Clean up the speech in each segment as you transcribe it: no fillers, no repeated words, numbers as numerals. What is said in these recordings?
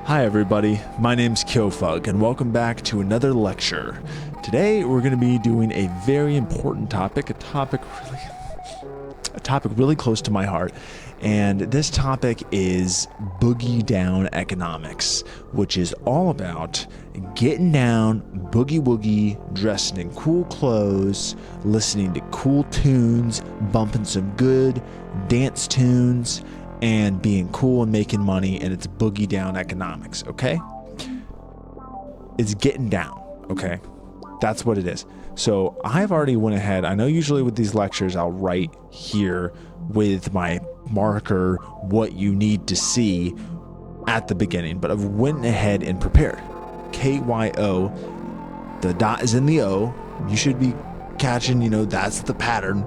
Hi everybody, my name's Kyofug and welcome back to another lecture. Today we're going to be doing a very important topic, a topic really close to my heart, and this topic is boogie down economics, which is all about getting down, boogie woogie, dressing in cool clothes, listening to cool tunes, bumping some good dance tunes, and being cool and making money, and it's boogie down economics, okay? It's getting down, okay? That's what it is. So I've already went ahead. I know usually with these lectures, I'll write here with my marker what you need to see at the beginning, but I've went ahead and prepared. KYO, the dot is in the O. You should be catching, that's the pattern.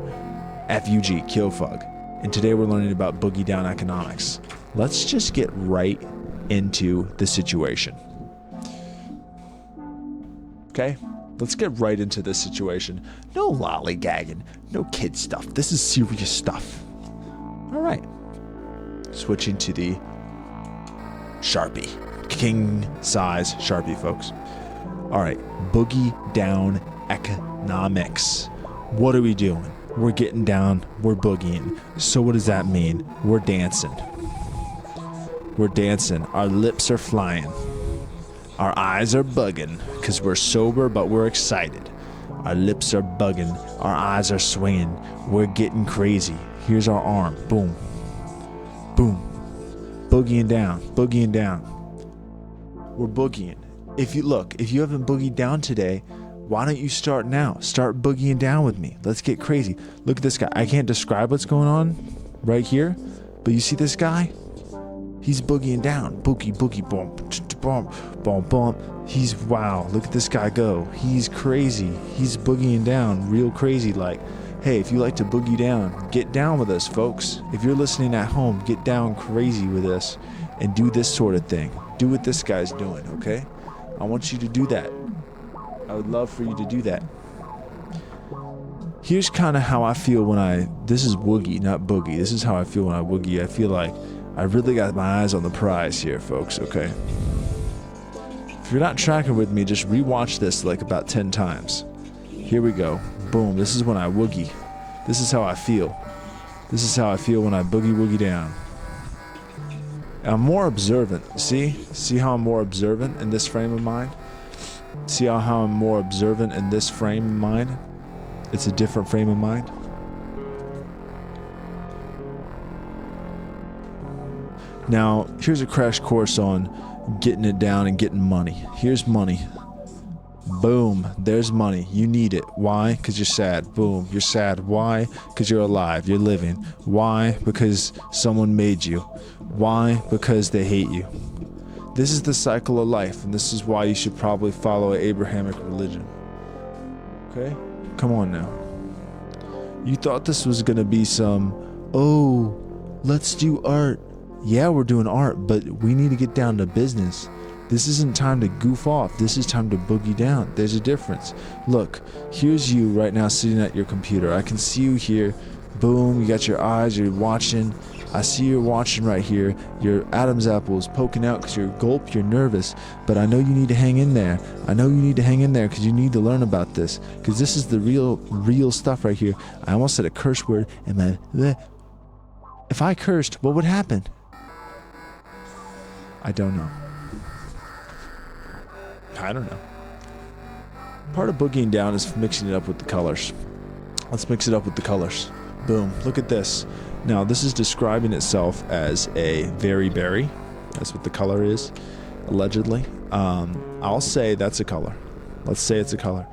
FUG, Kyofug. And today we're learning about boogie down economics. Let's just get right into the situation. Okay? Let's get right into this situation. No lollygagging, no kid stuff. This is serious stuff. All right. Switching to the Sharpie. King size Sharpie, folks. All right. Boogie down economics. What are we doing? We're getting down, we're boogieing. So what does that mean? We're dancing. We're dancing. Our lips are flying. Our eyes are bugging because we're sober, but we're excited. Our lips are bugging. Our eyes are swinging. We're getting crazy. Here's our arm. Boom. Boom. Boogieing down. Boogieing down. We're boogieing. If you haven't boogied down today, why don't you start now? Start boogieing down with me. Let's get crazy. Look at this guy. I can't describe what's going on right here, but you see this guy? He's boogieing down. Boogie, boogie, boom, boom, boom, boom. He's, wow, look at this guy go. He's crazy. He's boogieing down real crazy like. Hey, if you like to boogie down, get down with us, folks. If you're listening at home, get down crazy with us and do this sort of thing. Do what this guy's doing, okay? I want you to do that. I would love for you to do that. Here's kind of how I feel this is woogie, not boogie. This is how I feel when I woogie. I feel like I really got my eyes on the prize here, folks, okay? If you're not tracking with me, just rewatch this like about 10 times. Here we go. Boom. This is when I woogie. This is how I feel. This is how I feel when I boogie woogie down. I'm more observant. See how I'm more observant in this frame of mind? See how I'm more observant in this frame of mind? It's a different frame of mind. Now, here's a crash course on getting it down and getting money. Here's money. Boom, there's money. You need it. Why? Because you're sad. Boom, you're sad. Why? Because you're alive. You're living. Why? Because someone made you. Why? Because they hate you. This is the cycle of life, and this is why you should probably follow an Abrahamic religion. Okay? Come on now. You thought this was going to be let's do art. Yeah, we're doing art, but we need to get down to business. This isn't time to goof off. This is time to boogie down. There's a difference. Look, here's you right now sitting at your computer. I can see you here. Boom, you got your eyes, you're watching. I see you're watching right here. Your Adam's apple is poking out because you're nervous. But I know you need to hang in there. I know you need to hang in there because you need to learn about this. Because this is the real stuff right here. I almost said a curse word. And if I cursed, what would happen? I don't know. Part of boogieing down is mixing it up with the colors. Let's mix it up with the colors. Boom. Look at this. Now, this is describing itself as a very berry. That's what the color is, allegedly. I'll say that's a color. Let's say it's a color.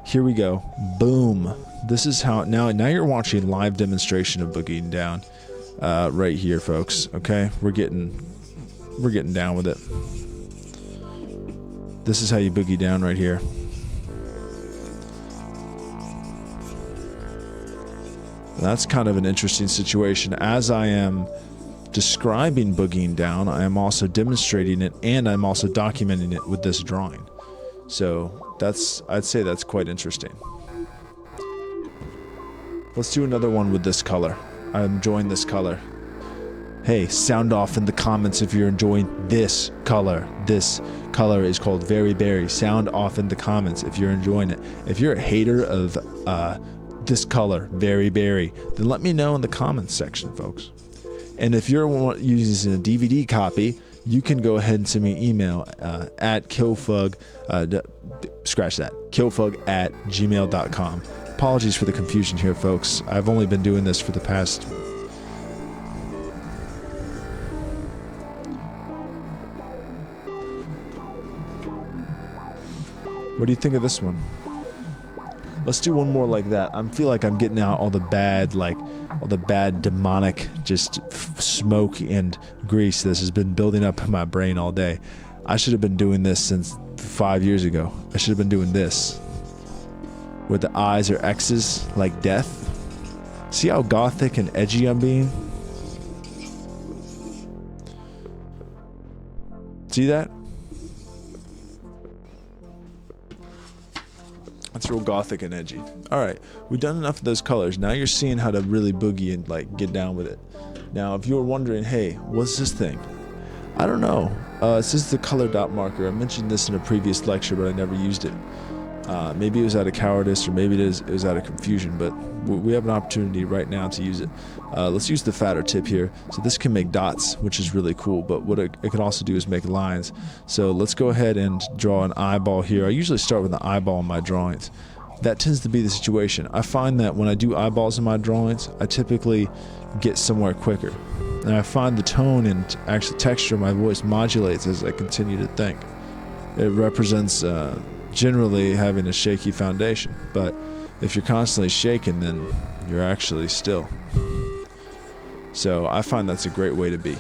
Here we go. Boom. This is how... Now you're watching a live demonstration of boogieing down right here, folks. Okay? We're getting down with it. This is how you boogie down right here. That's kind of an interesting situation. As I am describing boogieing down, I am also demonstrating it, and I'm also documenting it with this drawing. So I'd say that's quite interesting. Let's do another one with this color. I'm enjoying this color. Hey, sound off in the comments if you're enjoying this color. This color is called Very Berry. Sound off in the comments if you're enjoying it. If you're a hater of this color, Very Berry, then let me know in the comments section, folks. And if you're using a DVD copy, you can go ahead and send me an email at killfug, killfug@gmail.com. Apologies for the confusion here, folks. I've only been doing this for the past... What do you think of this one? Let's do one more like that. I feel like I'm getting out all the bad, demonic, just smoke and grease that has been building up in my brain all day. I should have been doing this since 5 years ago. I should have been doing this. Where the eyes are X's, like death. See how gothic and edgy I'm being? See that? That's real gothic and edgy. Alright, we've done enough of those colors. Now you're seeing how to really boogie and like get down with it. Now if you were wondering, hey, what's this thing? I don't know. This is the color dot marker. I mentioned this in a previous lecture, but I never used it. Maybe it was out of cowardice, or maybe it was out of confusion, but we have an opportunity right now to use it. Let's use the fatter tip here. So this can make dots, which is really cool, but what it can also do is make lines. So let's go ahead and draw an eyeball here. I usually start with an eyeball in my drawings. That tends to be the situation. I find that when I do eyeballs in my drawings, I typically get somewhere quicker. And I find the tone and actual texture of my voice modulates as I continue to think. It represents generally having a shaky foundation, but if you're constantly shaking, then you're actually still. So I find that's a great way to be.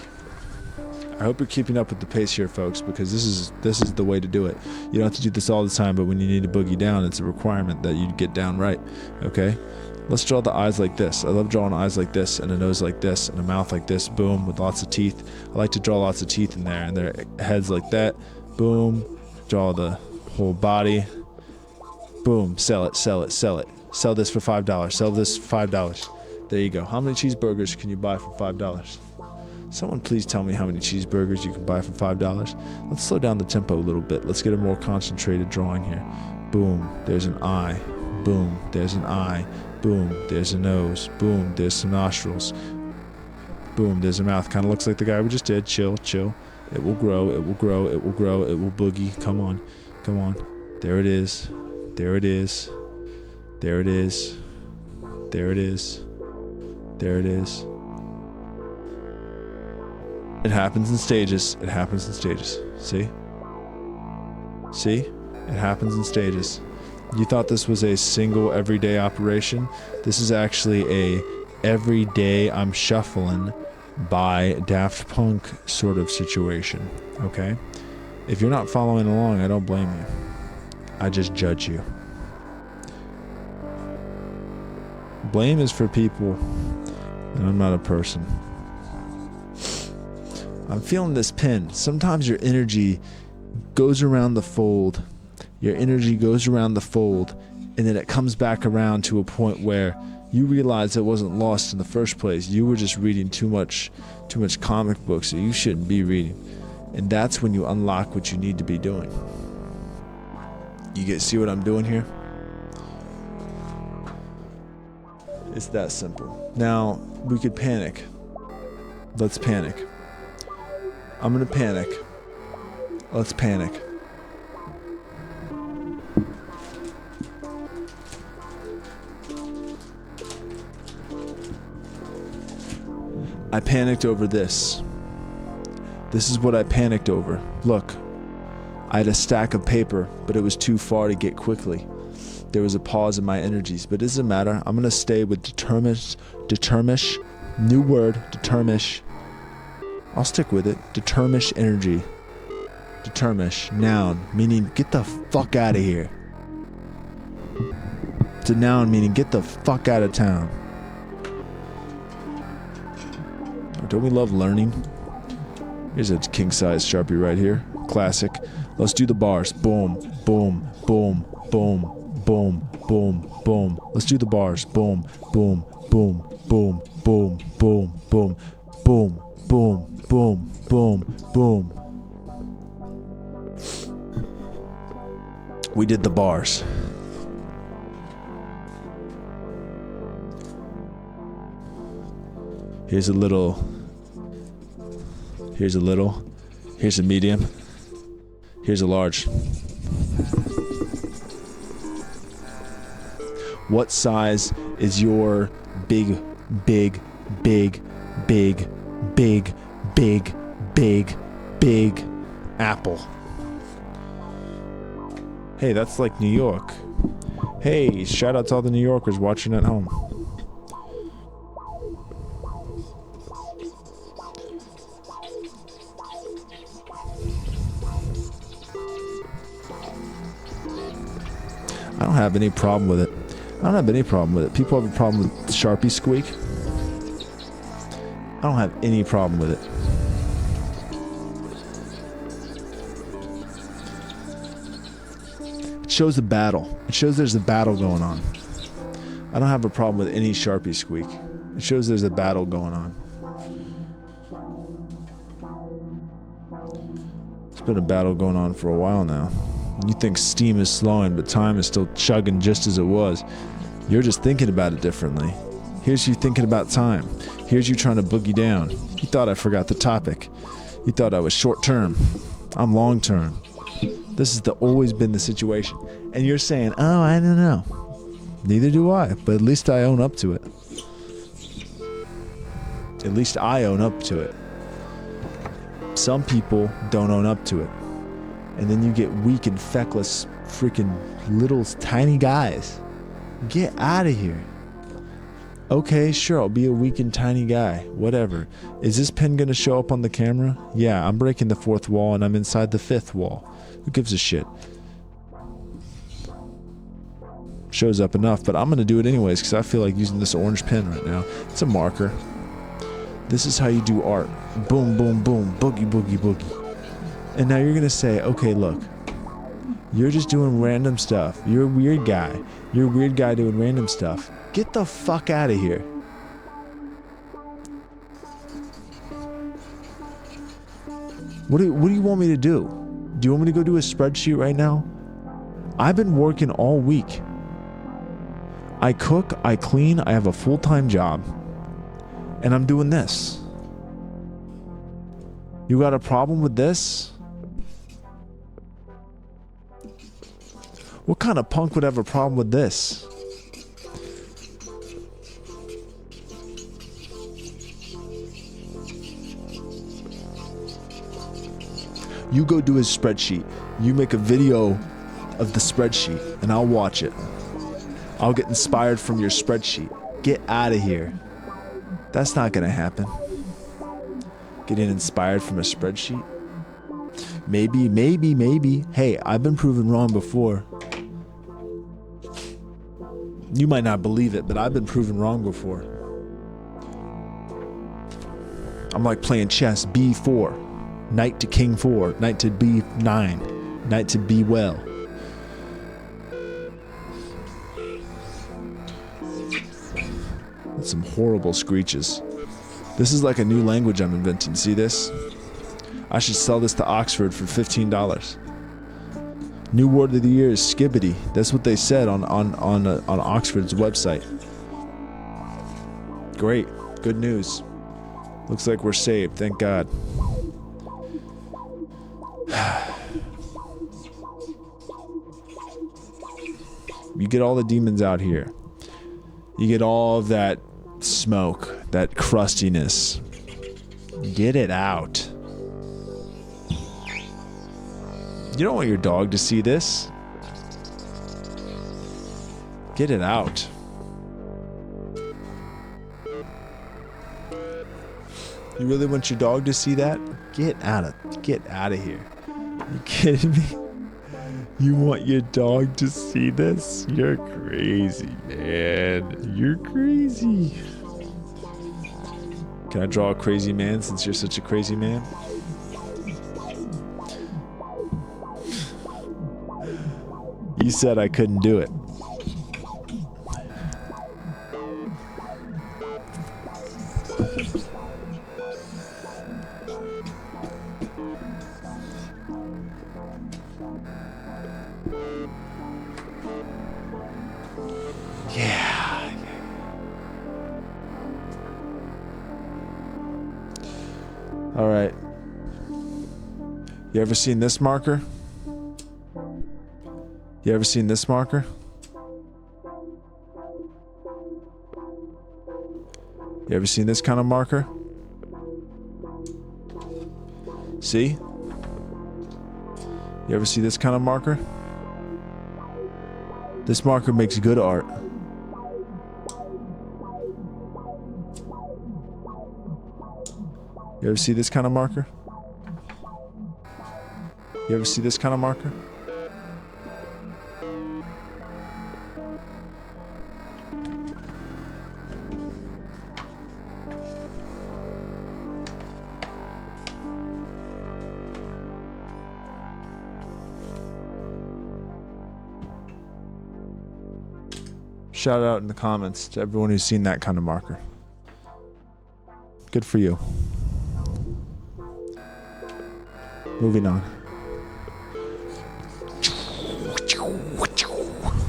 I hope you're keeping up with the pace here, folks, because this is the way to do it. You don't have to do this all the time, but when you need to boogie down, it's a requirement that you get down right. Okay? Let's draw the eyes like this. I love drawing eyes like this, and a nose like this, and a mouth like this, boom, with lots of teeth. I like to draw lots of teeth in there, and their heads like that, boom, draw the whole body, boom, sell it, sell it, sell it. Sell this for $5, sell this for $5. There you go. How many cheeseburgers can you buy for $5? Someone please tell me how many cheeseburgers you can buy for $5. Let's slow down the tempo a little bit. Let's get a more concentrated drawing here. Boom, there's an eye. Boom, there's an eye. Boom, there's a nose. Boom, there's some nostrils. Boom, there's a mouth. Kind of looks like the guy we just did. Chill, chill. It will grow, it will grow, it will grow, it will boogie. Come on, come on. There it is. There it is. There it is. There it is. There it is. It happens in stages. It happens in stages. See? See? It happens in stages. You thought this was a single everyday operation? This is actually a everyday I'm shuffling by Daft Punk sort of situation. Okay? If you're not following along, I don't blame you. I just judge you. Blame is for people, and I'm not a person. I'm feeling this pin. Sometimes your energy goes around the fold. Your energy goes around the fold, and then it comes back around to a point where you realize it wasn't lost in the first place. You were just reading too much comic books that you shouldn't be reading. And that's when you unlock what you need to be doing. You see what I'm doing here? It's that simple. Now, we could panic. Let's panic. I'm gonna panic. Let's panic. I panicked over this. This is what I panicked over. Look, I had a stack of paper, but it was too far to get quickly. There was a pause in my energies, but it doesn't matter. I'm gonna stay with determish, new word, determish. I'll stick with it. Determish energy. Determish, noun, meaning get the fuck out of here. It's a noun meaning get the fuck out of town. Don't we love learning? Here's a king size Sharpie right here. Classic. Let's do the bars. Boom, boom, boom, boom, boom, boom, boom. Let's do the bars. Boom, boom, boom, boom, boom, boom, boom, boom, boom, boom, boom, boom. We did the bars. Here's a little. Here's a little. Here's a medium. Here's a large. What size is your big apple? Hey, that's like New York. Hey, shout out to all the New Yorkers watching at home. I don't have any problem with it. I don't have any problem with it. People have a problem with Sharpie squeak. I don't have any problem with it. It shows a battle. It shows there's a battle going on. I don't have a problem with any Sharpie squeak. It shows there's a battle going on. It's been a battle going on for a while now. You think steam is slowing, but time is still chugging just as it was. You're just thinking about it differently. Here's you thinking about time. Here's you trying to boogie down. You thought I forgot the topic. You thought I was short term. I'm long term. This has always been the situation. And you're saying, oh, I don't know. Neither do I, but at least I own up to it. At least I own up to it. Some people don't own up to it. And then you get weak and feckless freaking little tiny guys. Get out of here. Okay, sure, I'll be a weak and tiny guy. Whatever. Is this pen gonna show up on the camera? Yeah, I'm breaking the fourth wall and I'm inside the fifth wall. Who gives a shit? Shows up enough, but I'm gonna do it anyways because I feel like using this orange pen right now. It's a marker. This is how you do art. Boom, boom, boom. Boogie, boogie, boogie. And now you're gonna say, okay, look. You're just doing random stuff. You're a weird guy. You're a weird guy doing random stuff. Get the fuck out of here. What do you want me to do? Do you want me to go do a spreadsheet right now? I've been working all week. I cook, I clean, I have a full-time job. And I'm doing this. You got a problem with this? What kind of punk would have a problem with this? You go do his spreadsheet. You make a video of the spreadsheet, and I'll watch it. I'll get inspired from your spreadsheet. Get out of here. That's not gonna happen. Getting inspired from a spreadsheet? Maybe. Hey, I've been proven wrong before. You might not believe it, but I've been proven wrong before. I'm like playing chess, B4. Knight to king 4, knight to B9, knight to B well. That's some horrible screeches. This is like a new language I'm inventing. See this? I should sell this to Oxford for $15. New word of the year is skibbity. That's what they said on Oxford's website. Great. Good news. Looks like we're saved. Thank God. You get all the demons out here. You get all of that smoke, that crustiness. Get it out. You don't want your dog to see this. Get it out. You really want your dog to see that? Get out of here. You kidding me? You want your dog to see this? You're crazy, man. You're crazy. Can I draw a crazy man since you're such a crazy man? You said I couldn't do it. You ever seen this marker? You ever seen this marker? You ever seen this kind of marker? See? You ever see this kind of marker? This marker makes good art. You ever see this kind of marker? You ever see this kind of marker? Shout out in the comments to everyone who's seen that kind of marker. Good for you. Moving on.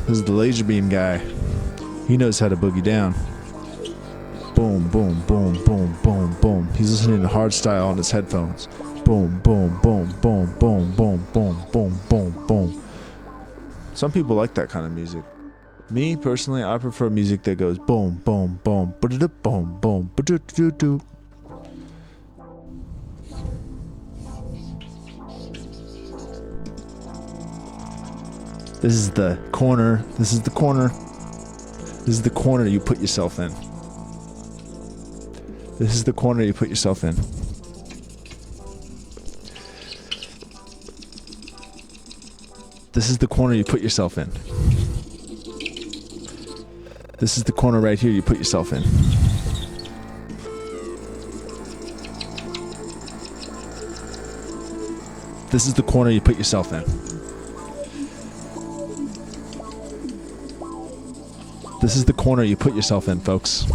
This is the laser beam guy. He knows how to boogie down. Boom, boom, boom, boom, boom, boom. He's listening to hardstyle on his headphones. Boom, boom, boom, boom, boom, boom, boom, boom, boom, boom. Some people like that kind of music. Me, personally, I prefer music that goes boom, boom, boom, ba-da-da, boom, boom, ba-da-da-da-da. This is the corner. This is the corner. This is the corner you put yourself in. This is the corner you put yourself in. This is the corner you put yourself in. This is the corner right here you put yourself in. This is the corner you put yourself in. This is the corner you put yourself in, folks.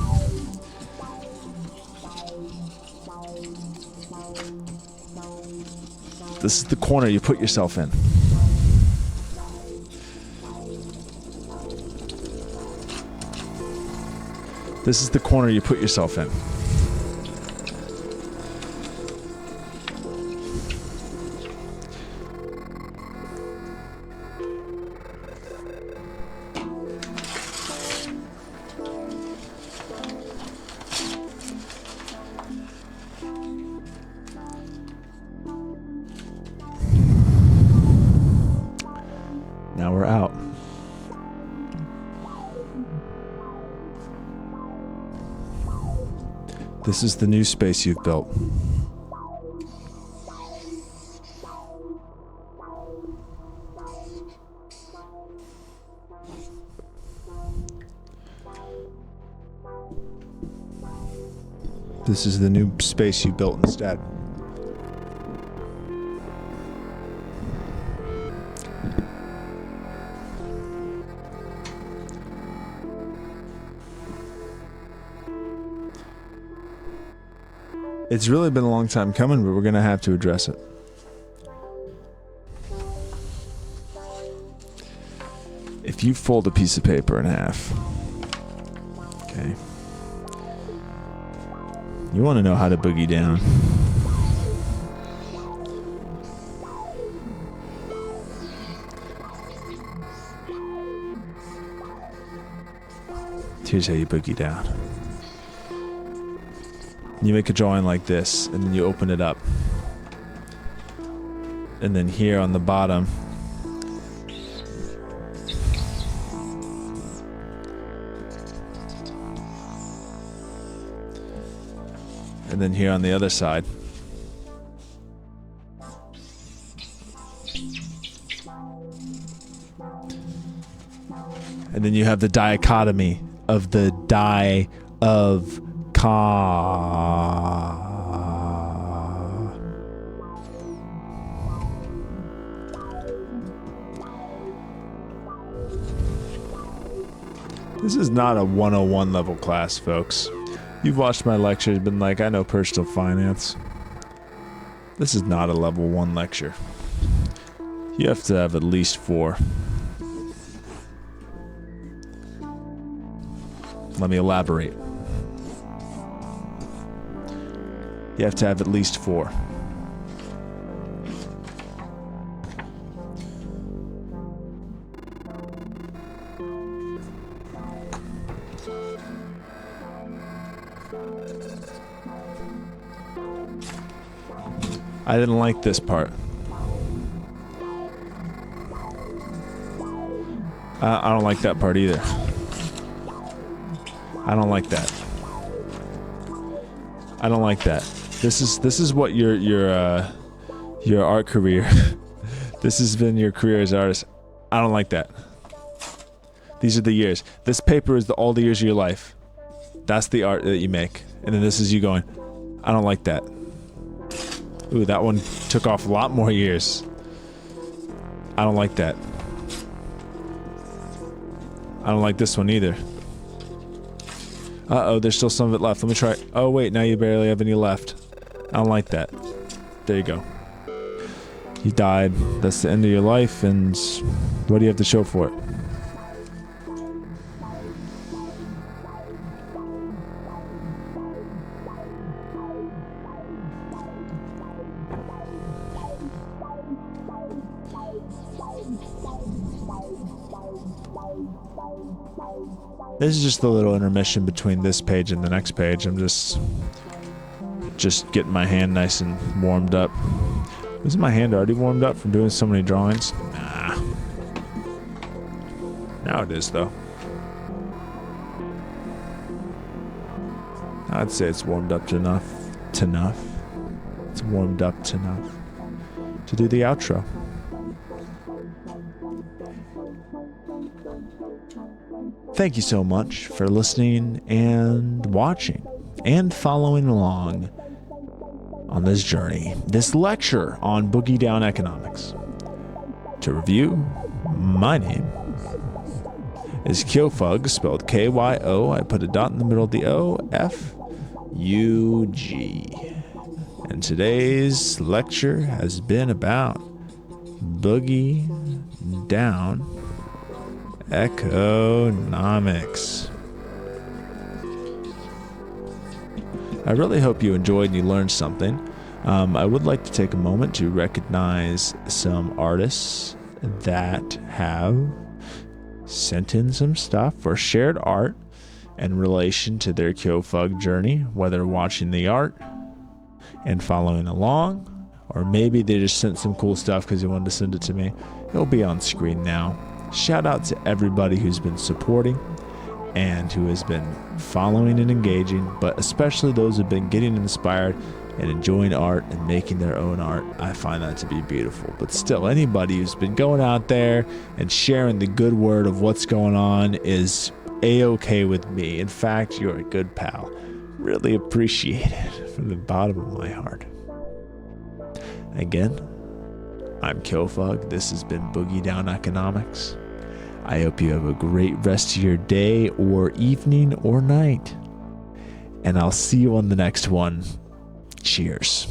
This is the corner you put yourself in. This is the corner you put yourself in. Now we're out. This is the new space you've built. This is the new space you built instead. It's really been a long time coming, but we're going to have to address it. If you fold a piece of paper in half, okay, you want to know how to boogie down. Here's how you boogie down. You make a drawing like this, and then you open it up. And then here on the bottom, and then here on the other side. And then you have the dichotomy of the die of Ka. This is not a 101 level class, folks. You've watched my lectures, been like, I know personal finance. This is not a level 1 lecture. You have to have at least 4. Let me elaborate. You have to have at least 4. I didn't like this part. I don't like that part either. I don't like that. I don't like that. This is what your art career. This has been your career as an artist. I don't like that. These are the years. This paper is all the years of your life. That's the art that you make. And then this is you going, I don't like that. Ooh, that one took off a lot more years. I don't like that. I don't like this one either. Uh-oh, there's still some of it left. Let me try. Oh, wait, now you barely have any left. I don't like that. There you go. You died. That's the end of your life, and what do you have to show for it? This is just a little intermission between this page and the next page. I'm just getting my hand nice and warmed up. Isn't my hand already warmed up from doing so many drawings? Nah. Now it is, though. I'd say it's warmed up to enough. It's warmed up to enough to do the outro. Thank you so much for listening and watching and following along on this journey, this lecture on Boogie Down Economics. To review, my name is Kyofug, spelled K-Y-O. I put a dot in the middle of the O, F-U-G. And today's lecture has been about Boogie Down Economics. I really hope you enjoyed and you learned something. I would like to take a moment to recognize some artists that have sent in some stuff or shared art in relation to their Kyofug journey, whether watching the art and following along, or maybe they just sent some cool stuff because they wanted to send it to me. It'll be on screen now. Shout out to everybody who's been supporting and who has been following and engaging, but especially those who've been getting inspired and enjoying art and making their own art. I find that to be beautiful. But still, anybody who's been going out there and sharing the good word of what's going on is A-okay with me. In fact, you're a good pal. Really appreciate it from the bottom of my heart. Again, I'm Kyofug. This has been Boogie Down Economics. I hope you have a great rest of your day or evening or night. And I'll see you on the next one. Cheers.